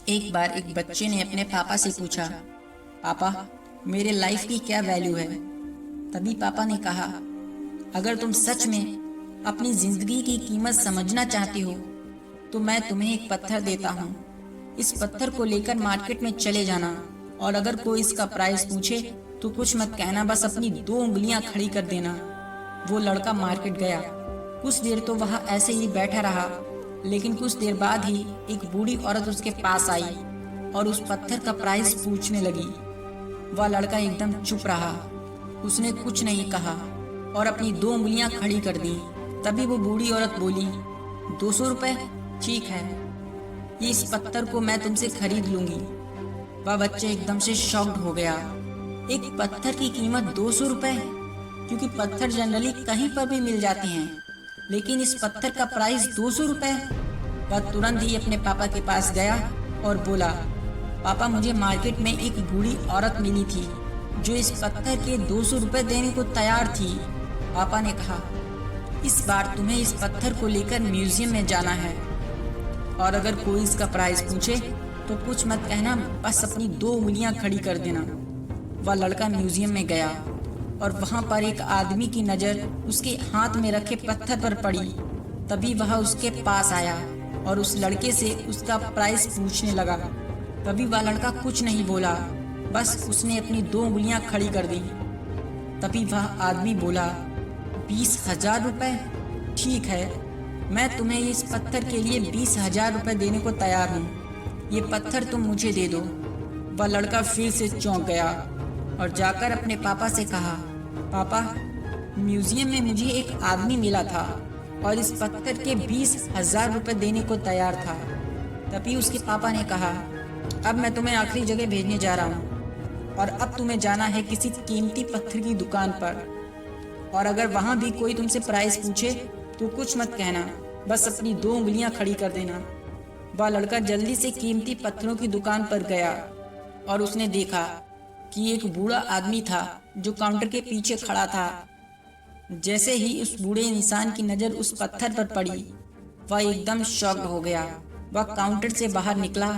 एक बार एक बच्चे ने अपने पापा से पूछा, पापा मेरे लाइफ की क्या वैल्यू है। तभी पापा ने कहा, अगर तुम सच में अपनी जिंदगी की कीमत समझना चाहती हो तो मैं तुम्हें एक पत्थर देता हूँ। इस पत्थर को लेकर मार्केट में चले जाना और अगर कोई इसका प्राइस पूछे तो कुछ मत कहना, बस अपनी 2 उंगलियां खड़ी कर देना। वो लड़का मार्केट गया। कुछ देर तो वह ऐसे ही बैठा रहा, लेकिन कुछ देर बाद ही एक बूढ़ी औरत उसके पास आई और उस पत्थर का प्राइस पूछने लगी। वह लड़का एकदम चुप रहा, उसने कुछ नहीं कहा और अपनी 2 उंगलियां खड़ी कर दी। तभी वो बूढ़ी औरत बोली, 200 रुपए? ठीक है, ये इस पत्थर को मैं तुमसे खरीद लूंगी। वह बच्चा एकदम से शॉक्ड हो गया। एक पत्थर की कीमत 200 रुपए? क्योंकि पत्थर जनरली कहीं पर भी मिल जाते हैं, लेकिन इस पत्थर का प्राइस 200 रुपए। वह तुरंत ही अपने पापा के पास गया और बोला, पापा मुझे मार्केट में एक बूढ़ी औरत मिली थी जो इस पत्थर के 200 रुपए देने को तैयार थी। पापा ने कहा, इस बार तुम्हें इस पत्थर को लेकर म्यूजियम में जाना है और अगर कोई इसका प्राइस पूछे तो कुछ मत कहना, बस अपनी 2 उंगलियां खड़ी कर देना। वह लड़का म्यूजियम में गया और वहां पर एक आदमी की नज़र उसके हाथ में रखे पत्थर पर पड़ी। तभी वह उसके पास आया और उस लड़के से उसका प्राइस पूछने लगा। तभी वह लड़का कुछ नहीं बोला, बस उसने अपनी 2 उंगलियां खड़ी कर दी। तभी वह आदमी बोला, 20,000 रुपये? ठीक है, मैं तुम्हें इस पत्थर के लिए 20,000 रुपये देने को तैयार हूँ। ये पत्थर तुम मुझे दे दो। वह लड़का फिर से चौंक गया और जाकर अपने पापा से कहा, पापा म्यूजियम में मुझे एक आदमी मिला था और इस पत्थर के 20,000 रुपये देने को तैयार था। तभी उसके पापा ने कहा, अब मैं तुम्हें आखिरी जगह भेजने जा रहा हूँ और अब तुम्हें जाना है किसी कीमती पत्थर की दुकान पर और अगर वहाँ भी कोई तुमसे प्राइस पूछे तो कुछ मत कहना, बस अपनी 2 उंगलियां खड़ी कर देना। वह लड़का जल्दी से कीमती पत्थरों की दुकान पर गया और उसने देखा कि एक बूढ़ा आदमी था जो काउंटर के पीछे खड़ा था। जैसे ही उस बूढ़े इंसान की नज़र उस पत्थर पर पड़ी, वह एकदम शॉक्ड हो गया। वह काउंटर से बाहर निकला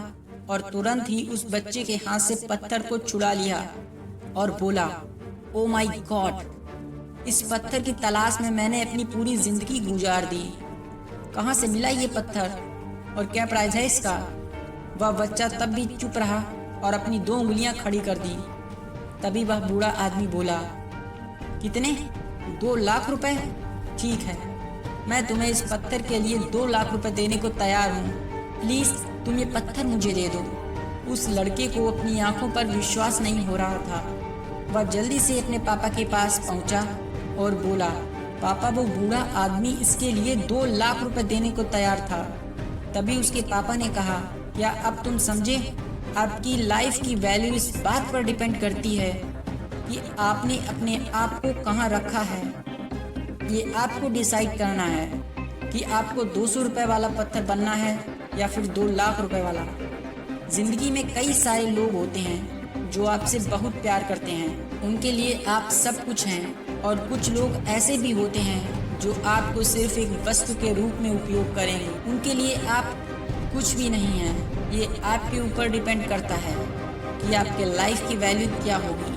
और तुरंत ही उस बच्चे के हाथ से पत्थर को छुड़ा लिया और बोला, ओ माय गॉड, इस पत्थर की तलाश में मैंने अपनी पूरी जिंदगी गुजार दी। कहाँ से मिला ये पत्थर और क्या प्राइस है इसका? वह बच्चा तब भी चुप रहा और अपनी 2 उंगलियां खड़ी कर दी। तभी वह बूढ़ा आदमी बोला, कितने? 2 लाख रुपए? ठीक है, मैं तुम्हें इस पत्थर के लिए 2 लाख रुपए देने को तैयार हूँ। प्लीज़ तुम ये पत्थर मुझे दे दो। उस लड़के को अपनी आंखों पर विश्वास नहीं हो रहा था। वह जल्दी से अपने पापा के पास पहुंचा और बोला, पापा वो बूढ़ा आदमी इसके लिए 2 लाख रुपए देने को तैयार था। तभी उसके पापा ने कहा, क्या अब तुम समझे? आपकी लाइफ की वैल्यू इस बात पर डिपेंड करती है कि आपने अपने आप को कहाँ रखा है। ये आपको डिसाइड करना है कि आपको 200 रुपये वाला पत्थर बनना है या फिर 2 लाख रुपए वाला। जिंदगी में कई सारे लोग होते हैं जो आपसे बहुत प्यार करते हैं, उनके लिए आप सब कुछ हैं, और कुछ लोग ऐसे भी होते हैं जो आपको सिर्फ एक वस्तु के रूप में उपयोग करेंगे। उनके लिए आप कुछ भी नहीं हैं। ये आपके ऊपर डिपेंड करता है कि आपके लाइफ की वैल्यू क्या होगी।